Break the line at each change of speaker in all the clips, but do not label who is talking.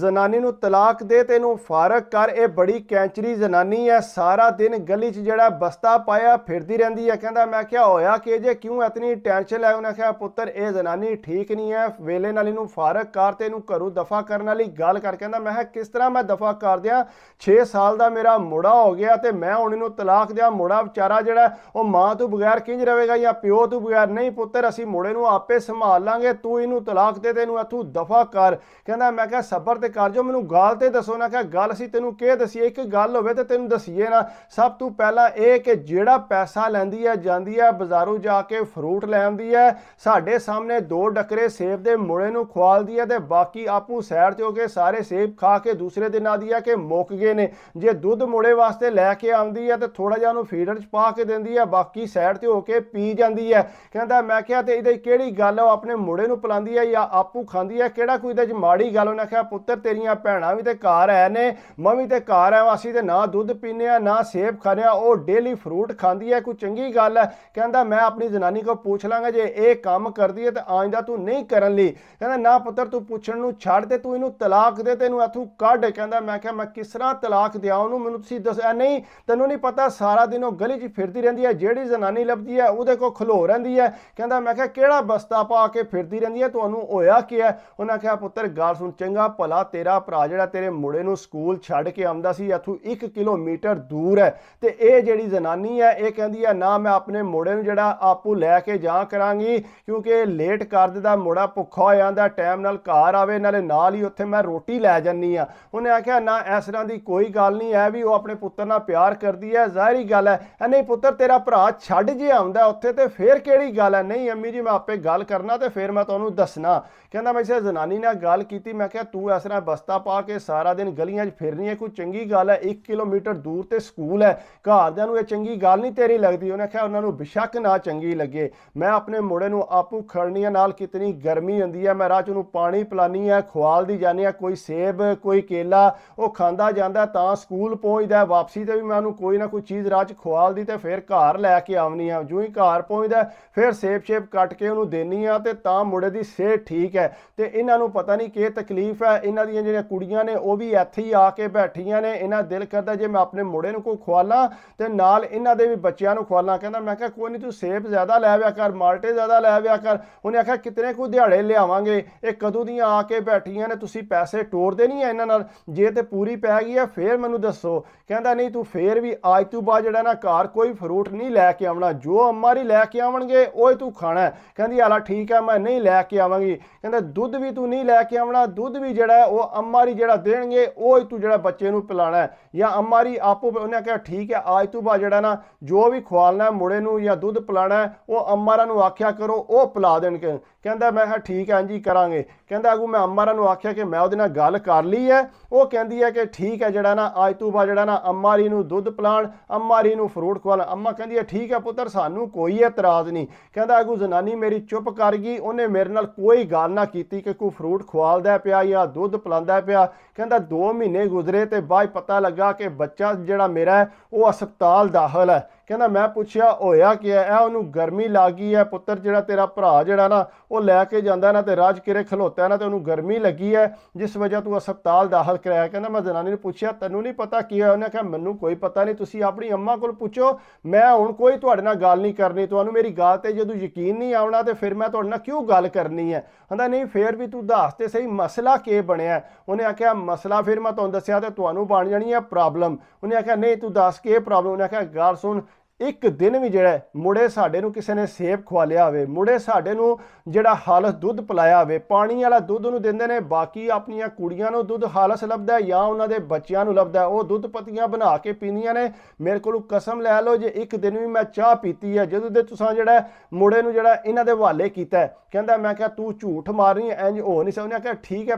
जनानी नूं तलाक दे ते इहनूं फारग कर। ये बड़ी कैंचरी जनानी है, सारा दिन गली च जिहड़ा बस्ता पाया फिरदी रहिंदी है। कहंदा मैं क्या होया कि जे क्यों इतनी टेंशन लै। उन्हें आख्या पुत्तर ये जनानी ठीक नहीं है, वेले नाल इहनूं फारग कर ते इहनूं घरों दफा करने वाली गल कर। कहंदा मैं किस तरह मैं दफा कर दियां, 6 साल का मेरा मुड़ा हो गया तो मैं हुण इहनूं तलाक दियां। मुड़ा बेचारा जिहड़ा वो मां तो बगैर किंज रहेगा या प्यो तो बगैर। नहीं पुत्तर असीं मुड़े नूं आपे संभाल लांगे, तू इहनूं तलाक दे ते इहनूं इत्थों दफा कर। कहंदा मैं क्या सबर ते कर जो, मैनूं गल ते दसो। ना क्या गल असीं तैनूं के दसीए, एक गल होवे ते तैनूं दसीए ना। सब तो पहला ये कि जिहड़ा पैसा लैंदी है जांदी है बाजारों जाके फ्रूट लै आंदी है, साडे सामने 2 डकरे सेब दे मुड़े नूं खवालदी है ते बाकी आपू सैड ते हो के सारे सेब खा के दूसरे दिन आदी है कि मुक गए ने। जे दुध मुड़े वास्ते लैके आंदी है तो थोड़ा जिहा उहनूं फीडर च पा के दिंदी है, बाकी सैड ते हो के पी जांदी है। कहंदा मैं क्या ते इहदे किहड़ी गल है, अपने मुड़े नूं पिलांदी है या आपू खांदी है, किहड़ा कोई इहदे च माड़ी गल। उहने आख्या पुत्तर तेरियां भैणां भी ते घर है ने, मैं भी ते घर है, असीं ते ना दुध पीने आ ना सेब खाने आ, वो डेली फ्रूट खांदी है, कोई चंगी गल है। कहंदा मैं अपनी जनानी को पूछ लांगा जे ये काम करदी है तो आइंदा तू नहीं करन ली। कहंदा ना पुत्तर तू पुछण नूं छड्ड ते तू इहनूं तलाक दे ते इहनूं इत्थों कढ। कहंदा मैं क्या मैं किस तरह तलाक दियां उहनूं, मैनूं तुसीं दस्सो। नहीं तैनूं नहीं पता, सारा दिन वो गली च फिरदी रहिंदी है, जिहड़ी जनानी लभदी है उहदे कोल खलो रहिंदी है। कहंदा मैं क्या किहड़ा बस्ता पा के फिरदी रहिंदी है, तुहानूं होया की है। उहने आख्या पुत्तर गल सुण, चंगा भला तेरा भरा जिहड़ा तेरे मुड़े नूं स्कूल छड्ड के आंदा सी इत्थों 1 किलोमीटर दूर है, ते ये जिहड़ी जनानी है ये कहंदी है ना मैं अपने मुड़े नूं जिहड़ा आपू लैके जा करांगी, क्योंकि लेट कर दिंदा, मुड़ा भुखा हो जांदा, टाइम नाल घर आवे, नाले नाल ही उत्थे मैं रोटी लै जानी आ। उन्हें आख्या ना इस तरह की कोई गल नहीं है, भी वो अपने पुत्तर नाल प्यार करदी है, ज़ाहिरी गल है। नहीं पुत्तर तेरा भरा छड्ड जे आउंदा उत्थे ते फिर किहड़ी गल है। नहीं अम्मी जी मैं आपे गल करना ते फिर मैं तुहानूं दसना। कहंदा मैं इसे जनानी नाल गल कीती, मैं क्या तू इस तरह बस्ता पा के सारा दिन गलियां च फिरनी है, कोई चंगी गल है। 1 किलोमीटर दूर ते स्कूल है, घरदियां नूं ये चंगी गल नहीं तेरी लगदी। उन्हें आख्या उन्हां नूं बेशक ना चंगी लगे, मैं अपने मुड़े नूं आपू खड़नी है, नाल कितनी गर्मी हुंदी है, मैं राह च उहनूं पानी पिलानी है, खवालदी जानी है, कोई सेब कोई केला वो खांदा जांदा तां स्कूल पहुंचदा, वापसी ते भी मैं उहनूं कोई ना कोई चीज़ राह च खवालदी ते फिर घर लैके आवनी है। जो ही घर पहुंचदा फिर सेब शेब कट के उहनूं देनी आ ते तां मुड़े दी सेहत ठीक है। ते इन्हां नूं पता नहीं कि तकलीफ है, इन्हां दियां जिहड़ियां कुड़ियां ने वो भी इत्थे ही आके बैठियां ने, इन्हां दिल करदा जे मैं अपने मुड़े नूं कोई खवालां ते नाल इन्हां दे भी बच्चियां नूं खवालां। कहंदा मैं क्या कोई नहीं तू सेब ज़्यादा लै आविया कर, माल्टे ज़्यादा लै आविया कर। उन्हें आख्या कितने कोई दिहाड़े लियावांगे, ये कदों दियां आके बैठियां ने, तुसीं पैसे टोरदे नहीं है इन्हां नाल, जे ते पूरी पै गई है फिर मैनूं दसो। कहंदा नहीं तू फिर भी अज तो बाद जिहड़ा ना घर कोई फ्रूट नहीं लैके आवना, जो अम्मा री लैके आवणगे वो तू खाना है। कहंदी आला ठीक है मैं नहीं लैके आवांगी। कहंदा दुध भी तू नहीं लैके आवना, दुध भी जिहड़ा है वो अम्मा री जिहड़ा देणगे वो तू जिहड़ा बच्चे नूं पिलाना है या अम्मा री आपू। उन्हें कहा ठीक है अज तो बाद जिहड़ा ना जो भी खवालना है मुड़े नूं या दुध पिलाना है वो अम्मारा नूं आख्या करो वो पिला देणगे। कहंदा मैं ठीक है जी करांगे। कहंदा अगू मैं अम्मारा नूं आख्या कि मैं उहदे नाल गल कर ली है, वो कहंदी है कि ठीक है जिहड़ा ना अज तो बाद जिहड़ा ना अम्मा री नूं दुध पिलाण, अम्मा री नूं फ्रूट खवालण। अम्मा कहंदी है ठीक है पुत्तर सानूं कोई एतराज़ नहीं। कहंदा अगू जनानी मेरी चुप कर गई, उन्हें मेरे नाल कोई गल ना कीती कि कोई फ्रूट खवालदा पिया या दुध पिलांदा पिया। कहंदा 2 महीने गुजरे ते बाद पता लगा कि बच्चा जिहड़ा मेरा है वो अस्पताल दाखिल है। कहंदा मैं पुछया होया कि है, उहनूं गर्मी लग गई है पुत्तर, जिहड़ा तेरा भरा जिहड़ा ना वो लैके जांदा ना ते राज किरे खलोता ना ते उहनूं गर्मी लगी है, जिस वजह तू अस्पताल दाखिल कराया। कहंदा मैं जनानी ने पुछया तैनूं नहीं पता की है? उन्हें कहा मैनूं कोई पता नहीं, तुसीं अपनी अम्मा कोल पुछो, मैं हुण कोई तुहाडे नाल गल नहीं करनी, तुहानूं मेरी गल ते जदों यकीन नहीं आवना ते फिर मैं तुहाडे नाल क्यों गल करनी है। कहंदा नहीं फिर भी तू दस ते सही मसला के बनिया। उन्हें आख्या मसला फिर मैं तुहानूं दस्सिया ते तुहानूं बन जानी है प्रॉब्लम। उन्हें आख्या नहीं तू दस के प्रॉब्लम। उन्हें आख्या गल सुन, एक दिन भी जिहड़ा मुड़े साडे नूं किसी ने सेब खवालिया होवे, मुड़े साडे नूं जिहड़ा हालस दुध पिलाया होवे, पानी वाला दुध उहनूं दिंदे ने, बाकी अपनियां कुड़ियां नूं दुध हालस लभदा है या उहनां दे बच्चियां नूं लभदा है, वो दुध पत्तियां बना के पींदियां ने। मेरे कोलों कसम लै लो जे एक दिन भी मैं चाह पीती है जदों दे तुसां जिहड़ा मुड़े नूं जिहड़ा इन्हां दे हवाले कीता है। कहंदा मैं क्या तू झूठ मारनी है, इंज हो नहीं सकदा। उहने आख्या ठीक है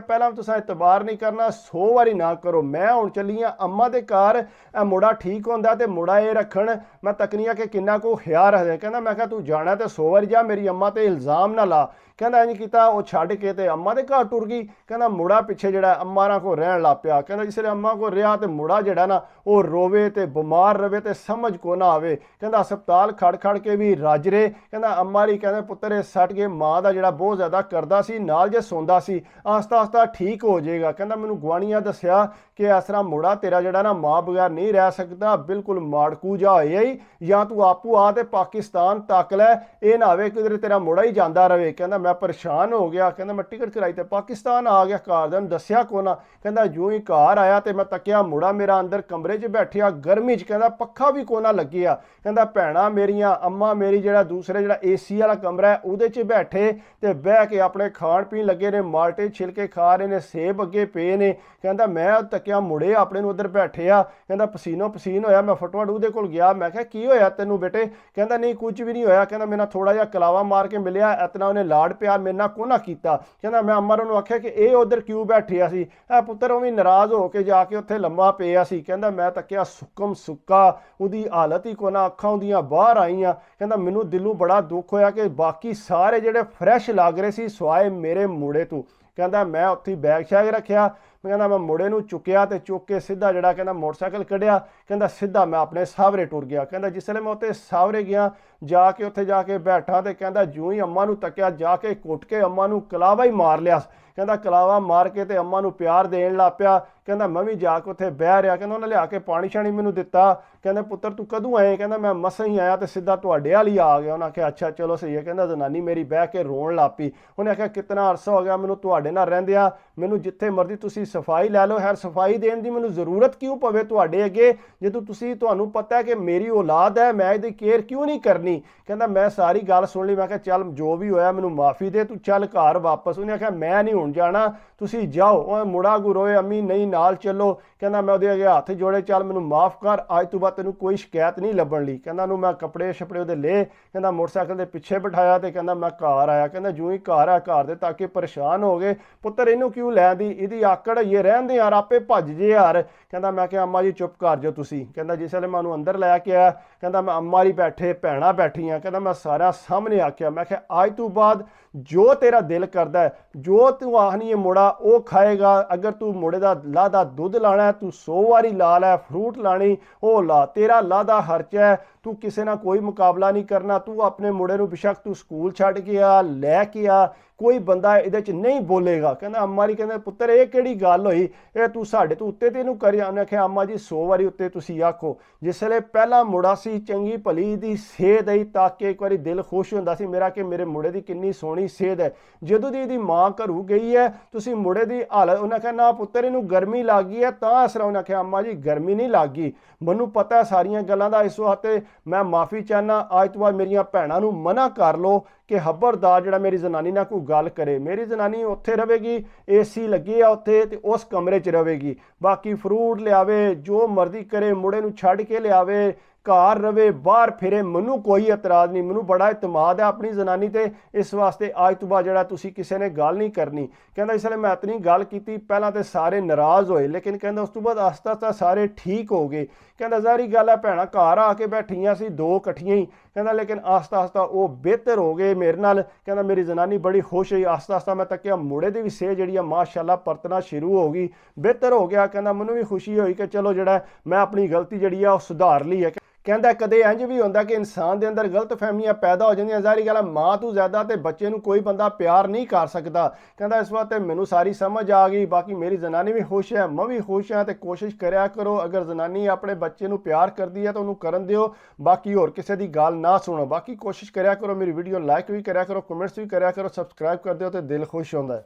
पहलां तुसां इतबार नहीं करना, 100 वारी ना करो, मैं हुण चली आं अम्मा दे घर, मुड़ा ठीक होंदा ते मुड़ा ये रखण, मैं तकनीआ कि किन्ना को ख्याल रखदे। कहंदा मैं क्या तू जाना ते 100 वारी जा, मेरी अम्मा ते इल्ज़ाम ना ला। ਕਹਿੰਦਾ ਇੰਜ ਕੀਤਾ, ਉਹ ਛੱਡ ਕੇ ਤੇ ਅੰਮਾ ਦੇ ਘਰ ਟੁਰ ਗਈ। ਕਹਿੰਦਾ ਮੁੰਡਾ ਪਿੱਛੇ ਜਿਹੜਾ ਅੰਮਾ ਨਾਲ ਕੋਲ ਰਹਿਣ ਲੱਗ ਪਿਆ। ਕਹਿੰਦਾ ਜਿਸ ਵੇਲੇ ਅੰਮਾ ਕੋਲ ਰਿਹਾ ਤੇ ਮੁੰਡਾ ਜਿਹੜਾ ਨਾ ਉਹ ਰੋਵੇ ਤੇ ਬਿਮਾਰ ਰਵੇ ਤੇ ਸਮਝ ਕੋ ਨਾ ਆਵੇ। ਕਹਿੰਦਾ ਹਸਪਤਾਲ ਖੜ ਖੜ ਕੇ ਵੀ ਰੱਜ ਰਹੇ। ਕਹਿੰਦਾ ਅੰਮਾ ਲਈ ਕਹਿੰਦੇ ਪੁੱਤਰ ਇਹ ਸੱਟ ਕੇ ਮਾਂ ਦਾ ਜਿਹੜਾ ਬਹੁਤ ਜ਼ਿਆਦਾ ਕਰਦਾ ਸੀ, ਨਾਲ ਜੇ ਸੌਂਦਾ ਸੀ, ਆਸਤਾ ਆਸਤਾ ਠੀਕ ਹੋ ਜਾਏਗਾ। ਕਹਿੰਦਾ ਮੈਨੂੰ ਗੁਆਂਢੀਆਂ ਦੱਸਿਆ ਕਿ ਇਸ ਤਰ੍ਹਾਂ ਮੁੰਡਾ ਤੇਰਾ ਜਿਹੜਾ ਨਾ ਮਾਂ ਬਗੈਰ ਨਹੀਂ ਰਹਿ ਸਕਦਾ, ਬਿਲਕੁਲ ਮਾੜਕੂ ਜਾ ਹੋਇਆ ਹੀ, ਜਾਂ ਤੂੰ ਆਪੂ ਆ ਤੇ ਪਾਕਿਸਤਾਨ ਤੱਕ ਲੈ, ਇਹ ਨਾ ਹੋਵੇ ਕਿਧਰੇ ਤੇਰਾ ਮੁੰਡਾ ਹੀ ਜਾਂਦਾ ਰਵੇ। ਕਹਿੰਦਾ ਮੈਂ ਪਰੇਸ਼ਾਨ ਹੋ ਗਿਆ। ਕਹਿੰਦਾ ਮੈਂ ਟਿਕਟ ਕਰਾਈ ਤੇ ਪਾਕਿਸਤਾਨ ਆ ਗਿਆ। ਘਰਦਿਆਂ ਨੂੰ ਦੱਸਿਆ ਕੋਨਾ। ਕਹਿੰਦਾ ਜਿਉਂ ਹੀ ਘਰ ਆਇਆ ਤੇ ਮੈਂ ਤੱਕਿਆ, ਮੁੰਡਾ ਮੇਰਾ ਅੰਦਰ ਕਮਰੇ 'ਚ ਬੈਠਿਆ ਗਰਮੀ 'ਚ। ਕਹਿੰਦਾ ਪੱਖਾ ਵੀ ਕੋਨਾ ਲੱਗਿਆ। ਕਹਿੰਦਾ ਭੈਣਾਂ ਮੇਰੀਆਂ, ਅੰਮਾ ਮੇਰੀ ਜਿਹੜਾ ਦੂਸਰੇ ਜਿਹੜਾ ਏਸੀ ਵਾਲਾ ਕਮਰਾ ਹੈ ਉਹਦੇ 'ਚ ਬੈਠੇ ਤੇ ਬਹਿ ਕੇ ਆਪਣੇ ਖਾਣ ਪੀਣ ਲੱਗੇ ਨੇ, ਮਾਲਟੇ ਛਿਲਕੇ ਖਾ ਰਹੇ ਨੇ, ਸੇਬ ਅੱਗੇ ਪਏ ਨੇ। ਕਹਿੰਦਾ ਮੈਂ ਤੱਕਿਆ, ਮੁੰਡੇ ਆਪਣੇ ਨੂੰ ਉੱਧਰ ਬੈਠੇ ਆ। ਕਹਿੰਦਾ ਪਸੀਨੋ ਪਸੀਨ ਹੋਇਆ। ਮੈਂ ਫਟੋਫਟ ਉਹਦੇ ਕੋਲ ਗਿਆ। ਮੈਂ ਕਿਹਾ ਕੀ ਹੋਇਆ ਤੈਨੂੰ ਬੇਟੇ? ਕਹਿੰਦਾ ਨਹੀਂ ਕੁਝ ਵੀ ਨਹੀਂ ਹੋਇਆ। ਕਹਿੰਦਾ ਮੇਰਾ ਥੋੜਾ ਜਿਹਾ ਕਲਾਵਾ ਮਾਰ ਕੇ ਮਿਲਿਆ, ਇਤਨਾ ਉਹਨੇ ਲਾਡ ਪਿਆਰ ਮੇਰੇ ਨਾਲ ਕੋਨਾ ਕੀਤਾ। ਕਹਿੰਦਾ ਮੈਂ ਅੰਮਾ ਨੂੰ ਆਖਿਆ ਕਿ ਇਹ ਉਧਰ ਕਿਉਂ ਬੈਠਿਆ ਸੀ? ਇਹ ਪੁੱਤਰ ਉਹ ਵੀ ਨਾਰਾਜ਼ ਹੋ ਕੇ ਜਾ ਕੇ ਉੱਥੇ ਲੰਮਾ ਪਿਆ ਸੀ। ਕਹਿੰਦਾ ਮੈਂ ਤੱਕਿਆ, ਸੁੱਕਮ ਸੁੱਕਾ, ਉਹਦੀ ਹਾਲਤ ਹੀ ਕੋਨਾ, ਅੱਖਾਂ ਉਹਦੀਆਂ ਬਾਹਰ ਆਈਆਂ। ਕਹਿੰਦਾ ਮੈਨੂੰ ਦਿਲੋਂ ਬੜਾ ਦੁੱਖ ਹੋਇਆ ਕਿ ਬਾਕੀ ਸਾਰੇ ਜਿਹੜੇ ਫਰੈਸ਼ ਲੱਗ ਰਹੇ ਸੀ ਸਵਾਏ ਮੇਰੇ ਮੁੰਡੇ ਤੋਂ। ਕਹਿੰਦਾ ਮੈਂ ਉੱਥੇ ਬੈਗ ਸ਼ੈਗ ਰੱਖਿਆ। ਕਹਿੰਦਾ ਮੈਂ ਮੁੰਡੇ ਨੂੰ ਚੁੱਕਿਆ ਤੇ ਚੁੱਕ ਕੇ ਸਿੱਧਾ ਜਿਹੜਾ ਕਹਿੰਦਾ ਮੋਟਰਸਾਈਕਲ ਕੱਢਿਆ। ਕਹਿੰਦਾ ਸਿੱਧਾ ਮੈਂ ਆਪਣੇ ਸਾਹਵਰੇ ਟੁਰ ਗਿਆ। ਕਹਿੰਦਾ ਜਿਸ ਵੇਲੇ ਮੈਂ ਉੱਥੇ ਸਾਹਵਰੇ ਗਿਆ, ਜਾ ਕੇ ਉੱਥੇ ਜਾ ਕੇ ਬੈਠਾ ਤੇ ਕਹਿੰਦਾ ਜਿਉਂ ਹੀ ਅੰਮਾ ਨੂੰ ਤੱਕਿਆ, ਜਾ ਕੇ ਕੁੱਟ ਕੇ ਅੰਮਾ ਨੂੰ ਕਲਾਵਾ ਹੀ ਮਾਰ ਲਿਆ। ਕਹਿੰਦਾ ਕਲਾਵਾ ਮਾਰ ਕੇ ਤੇ ਅੰਮਾ ਨੂੰ ਪਿਆਰ ਦੇਣ ਲੱਗ ਪਿਆ। ਕਹਿੰਦਾ ਮੈਂ ਵੀ ਜਾ ਕੇ ਉੱਥੇ ਬਹਿ ਰਿਹਾ। ਕਹਿੰਦਾ ਉਹਨੇ ਲਿਆ ਕੇ ਪਾਣੀ ਸ਼ਾਣੀ ਮੈਨੂੰ ਦਿੱਤਾ। ਕਹਿੰਦਾ ਪੁੱਤਰ ਤੂੰ ਕਦੋਂ ਆਏ? ਕਹਿੰਦਾ ਮੈਂ ਮਸਾਂ ਹੀ ਆਇਆ ਤੇ ਸਿੱਧਾ ਤੁਹਾਡੇ ਵਾਲੀ ਆ ਗਿਆ। ਉਹਨਾਂ ਆਖਿਆ ਅੱਛਾ ਚਲੋ ਸਹੀ ਹੈ। ਕਹਿੰਦਾ ਜ਼ਨਾਨੀ ਮੇਰੀ ਬਹਿ ਕੇ ਰੋਣ ਲੱਗ ਪਈ। ਉਹਨੇ ਆਖਿਆ ਕਿਤਨਾ ਅਰਸਾ ਹੋ ਗਿਆ ਮੈਨੂੰ ਤੁਹਾਡੇ ਨਾਲ ਰਹਿੰਦਿਆਂ, ਮੈਨੂੰ ਜਿੱਥੇ ਮਰਜ਼ੀ ਤੁਸੀਂ ਸਫਾਈ ਲੈ ਲਓ, ਹੈਰ ਸਫਾਈ ਦੇਣ ਦੀ ਮੈਨੂੰ ਜ਼ਰੂਰਤ ਕਿਉਂ ਪਵੇ ਤੁਹਾਡੇ ਅੱਗੇ, ਜਦੋਂ ਤੁਹਾਨੂੰ ਪਤਾ ਹੈ ਕਿ ਮੇਰੀ ਔਲਾਦ ਹੈ, ਮੈਂ ਇਹਦੀ ਕੇਅਰ ਕਿਉਂ ਨਹੀਂ ਕਰਨੀ? ਕਹਿੰਦਾ ਮੈਂ ਸਾਰੀ ਗੱਲ ਸੁਣ ਲਈ। ਮੈਂ ਕਿਹਾ ਚੱਲ ਜੋ ਵੀ ਹੋਇਆ ਮੈਨੂੰ ਮਾਫੀ ਦੇ, ਤੂੰ ਚੱਲ ਘਰ ਵਾਪਸ। ਉਹਨੇ ਆਖਿਆ ਮੈਂ ਨਹੀਂ ਹੁਣ ਜਾਣਾ, ਤੁਸੀਂ ਜਾਓ। ਉਹ ਮੁੰਡਾ ਗੁਰੋਏ, ਅੰਮੀ ਨਹੀਂ ਨਾਲ ਚੱਲੋ। ਕਹਿੰਦਾ ਮੈਂ ਉਹਦੇ ਅੱਗੇ ਹੱਥ ਜੋੜੇ, ਚੱਲ ਮੈਨੂੰ ਮਾਫ ਕਰ, ਅੱਜ ਤੋਂ ਬਾਅਦ ਤੈਨੂੰ ਕੋਈ ਸ਼ਿਕਾਇਤ ਨਹੀਂ ਲੱਭਣ ਲਈ। ਕਹਿੰਦਾ ਉਹਨੂੰ ਮੈਂ ਕੱਪੜੇ ਛਪੜੇ ਉਹਦੇ ਲੈ, ਕਹਿੰਦਾ ਮੋਟਰਸਾਈਕਲ ਦੇ ਪਿੱਛੇ ਬਿਠਾਇਆ ਤੇ ਕਹਿੰਦਾ ਮੈਂ ਘਰ ਆਇਆ। ਕਹਿੰਦਾ ਜਿਉਂ ਹੀ ਘਰ ਆ, ਘਰ ਦੇ ਤਾਕੇ ਪਰੇਸ਼ਾਨ ਹੋ ਗਏ, ਪੁੱਤਰ ਇਹਨੂੰ ਕਿਉਂ ਲੈਂਦੀ, ਇਹਦੀ ਆਕੜ ਇਹ ਰਹਿੰਦੇ ਯਾਰ, ਆਪੇ ਭੱਜ ਜੇ ਯਾਰ। ਕਹਿੰਦਾ ਮੈਂ ਕਿਹਾ ਅੰਮਾ ਜੀ ਚੁੱਪ ਕਰ ਜਾਓ ਤੁਸੀਂ। ਕਹਿੰਦਾ ਜਿਸ ਵੇਲੇ ਮੈਂ ਉਹਨੂੰ ਅੰਦਰ ਲੈ ਕੇ ਆਇਆ, ਕਹਿੰਦਾ ਮੈਂ ਅੰਮਾ ਜੀ ਬੈਠੇ, ਭੈਣਾਂ ਬੈਠੀਆਂ। ਕਹਿੰਦਾ ਮੈਂ ਸਾਰਾ ਸਾਹਮਣੇ ਆਖਿਆ, ਮੈਂ ਕਿਹਾ ਅੱਜ ਤੋਂ ਬਾਅਦ ਜੋ ਤੇਰਾ ਦਿਲ ਕਰਦਾ, ਜੋ ਤੂੰ ਆਖਣੀ ਹੈ ਮੁੰਡਾ ਉਹ ਖਾਏਗਾ। ਅਗਰ ਤੂੰ ਮੁੰਡੇ ਦਾ ਲਾਹ ਦਾ ਦੁੱਧ ਲਾਣਾ, ਤੂੰ 100 ਵਾਰੀ ਲਾ ਲੈ, ਫਰੂਟ ਲਾਣੀ ਉਹ ਲਾ, ਤੇਰਾ ਲਾਹ ਦਾ ਖਰਚਾ ਹੈ, ਤੂੰ ਕਿਸੇ ਨਾਲ ਕੋਈ ਮੁਕਾਬਲਾ ਨਹੀਂ ਕਰਨਾ। ਤੂੰ ਆਪਣੇ ਮੁੰਡੇ ਨੂੰ ਬੇਸ਼ੱਕ ਤੂੰ ਸਕੂਲ ਛੱਡ ਕੇ ਆ, ਲੈ ਕੇ ਆ, ਕੋਈ ਬੰਦਾ ਇਹਦੇ 'ਚ ਨਹੀਂ ਬੋਲੇਗਾ। ਕਹਿੰਦਾ ਅੰਮਾ ਜੀ ਕਹਿੰਦੇ ਪੁੱਤਰ ਇਹ ਕਿਹੜੀ ਗੱਲ ਹੋਈ, ਇਹ ਤੂੰ ਸਾਡੇ ਤੋਂ ਉੱਤੇ ਤੈਨੂੰ ਕਰਿਆ? ਉਹਨੇ ਆਖਿਆ ਅੰਮਾ ਜੀ 100 ਵਾਰੀ ਉੱਤੇ ਤੁਸੀਂ ਆਖੋ। ਜਿਸ ਵੇਲੇ ਪਹਿਲਾ ਮੁੰਡਾ ਸੀ, ਚੰਗੀ ਭਲੀ ਦੀ ਸੇਧ ਆਈ ਤਾਂ ਕਿ ਇੱਕ ਵਾਰੀ ਦਿਲ ਖੁਸ਼ ਹੁੰਦਾ ਸੀ ਮੇਰਾ ਕਿ ਮੇਰੇ ਮੁੰਡੇ ਦੀ ਕਿੰਨੀ ਸੋਹਣੀ ਸੇਧ ਹੈ। ਜਦੋਂ ਦੀ ਇਹਦੀ ਮਾਂ ਘਰੋਂ ਗਈ ਹੈ ਤੁਸੀਂ ਮੁੰਡੇ ਦੀ ਹਾਲਤ, ਉਹਨੇ ਆਖਿਆ ਨਾ ਪੁੱਤਰ ਇਹਨੂੰ ਗਰਮੀ ਲੱਗ ਗਈ ਹੈ ਤਾਂ ਅਸਰ। ਉਹਨੇ ਆਖਿਆ ਅੰਮਾ ਜੀ ਗਰਮੀ ਨਹੀਂ ਲੱਗ ਗਈ, ਮੈਨੂੰ ਪਤਾ ਸਾਰੀਆਂ ਗੱਲਾਂ ਦਾ। ਇਸ ਵਾਸਤੇ ਮੈਂ ਮਾਫੀ ਚਾਹੁੰਦਾ, ਅੱਜ ਤੋਂ ਬਾਅਦ ਮੇਰੀਆਂ ਭੈਣਾਂ ਨੂੰ ਮਨਾ ਕਰ ਲਓ ਕਿ ਖਬਰਦਾਰ ਜਿਹੜਾ ਮੇਰੀ ਜ਼ਨਾਨੀ ਨਾਲ ਕੋਈ ਗੱਲ ਕਰੇ। ਮੇਰੀ ਜ਼ਨਾਨੀ ਉੱਥੇ ਰਹੇਗੀ, ਏਸੀ ਲੱਗੀ ਆ ਉੱਥੇ ਤੇ ਉਸ ਕਮਰੇ 'ਚ ਰਹੇਗੀ, ਬਾਕੀ ਫਰੂਟ ਲਿਆਵੇ, ਜੋ ਮਰਜ਼ੀ ਕਰੇ, ਮੁੰਡੇ ਨੂੰ ਛੱਡ ਕੇ ਲਿਆਵੇ, ਘਰ ਰਵੇ, ਬਾਹਰ ਫਿਰੇ, ਮੈਨੂੰ ਕੋਈ ਇਤਰਾਜ਼ ਨਹੀਂ। ਮੈਨੂੰ ਬੜਾ ਇਤਮਾਦ ਹੈ ਆਪਣੀ ਜ਼ਨਾਨੀ ਤੇ, ਇਸ ਵਾਸਤੇ ਅੱਜ ਤੋਂ ਬਾਅਦ ਜਿਹੜਾ ਤੁਸੀਂ ਕਿਸੇ ਨੇ ਗੱਲ ਨਹੀਂ ਕਰਨੀ। ਕਹਿੰਦਾ ਇਸ ਵੇਲੇ ਮੈਂ ਇਤਨੀ ਗੱਲ ਕੀਤੀ, ਪਹਿਲਾਂ ਤੇ ਸਾਰੇ ਨਾਰਾਜ਼ ਹੋਏ, ਲੇਕਿਨ ਕਹਿੰਦਾ ਉਸ ਤੋਂ ਬਾਅਦ ਆਸਤਾ ਆਸਤਾ ਸਾਰੇ ਠੀਕ ਹੋ ਗਏ। ਕਹਿੰਦਾ ਜ਼ਾਹਰੀ ਗੱਲ ਹੈ ਭੈਣਾਂ ਘਰ ਆ ਕੇ ਬੈਠੀਆਂ ਸੀ ਦੋ ਇਕੱਠੀਆਂ ਹੀ। ਕਹਿੰਦਾ ਲੇਕਿਨ ਆਸਤਾ ਆਸਤਾ ਉਹ ਬਿਹਤਰ ਹੋ ਗਏ ਮੇਰੇ ਨਾਲ। ਕਹਿੰਦਾ ਮੇਰੀ ਜ਼ਨਾਨੀ ਬੜੀ ਖੁਸ਼ ਹੋਈ। ਆਸਤਾ ਆਸਤਾ ਮੈਂ ਤੱਕਿਆ ਮੁੰਡੇ ਦੀ ਵੀ ਸਿਹਤ ਜਿਹੜੀ ਆ ਮਾਸ਼ਾਅੱਲਾ ਪਰਤਣਾ ਸ਼ੁਰੂ ਹੋ ਗਈ, ਬਿਹਤਰ ਹੋ ਗਿਆ। ਕਹਿੰਦਾ ਮੈਨੂੰ ਵੀ ਖੁਸ਼ੀ ਹੋਈ ਕਿ ਚਲੋ ਜਿਹੜਾ ਮੈਂ ਆਪਣੀ ਗਲਤੀ ਜਿਹੜੀ ਆ ਉਹ ਸੁਧਾਰ ਲਈ ਹੈ। ਕਹਿੰਦਾ ਕਦੇ ਇੰਜ ਵੀ ਹੁੰਦਾ ਕਿ ਇਨਸਾਨ ਦੇ ਅੰਦਰ ਗਲਤ ਫਹਿਮੀਆਂ ਪੈਦਾ ਹੋ ਜਾਂਦੀਆਂ। ਜ਼ਾਹਰੀ ਗੱਲ ਹੈ ਮਾਂ ਤੋਂ ਜ਼ਿਆਦਾ ਤੇ ਬੱਚੇ ਨੂੰ ਕੋਈ ਬੰਦਾ ਪਿਆਰ ਨਹੀਂ ਕਰ ਸਕਦਾ। ਕਹਿੰਦਾ ਇਸ ਵਾਰ ਤੇ ਮੈਨੂੰ ਸਾਰੀ ਸਮਝ ਆ ਗਈ, ਬਾਕੀ ਮੇਰੀ ਜ਼ਨਾਨੀ ਵੀ ਖੁਸ਼ ਹੈ, ਮੈਂ ਵੀ ਖੁਸ਼ ਹਾਂ। ਤੇ ਕੋਸ਼ਿਸ਼ ਕਰਿਆ ਕਰੋ ਅਗਰ ਜ਼ਨਾਨੀ ਆਪਣੇ ਬੱਚੇ ਨੂੰ ਪਿਆਰ ਕਰਦੀ ਹੈ ਤਾਂ ਉਹਨੂੰ ਕਰਨ ਦਿਓ, ਬਾਕੀ ਹੋਰ ਕਿਸੇ ਦੀ ਗੱਲ ਨਾ ਸੁਣੋ। ਬਾਕੀ ਕੋਸ਼ਿਸ਼ ਕਰਿਆ ਕਰੋ ਮੇਰੀ ਵੀਡੀਓ ਲਾਈਕ ਵੀ ਕਰਿਆ ਕਰੋ, ਕਮੈਂਟਸ ਵੀ ਕਰਿਆ ਕਰੋ, ਸਬਸਕ੍ਰਾਈਬ ਕਰ ਦਿਓ ਤੇ ਦਿਲ ਖੁਸ਼ ਹੁੰਦਾ ਹੈ।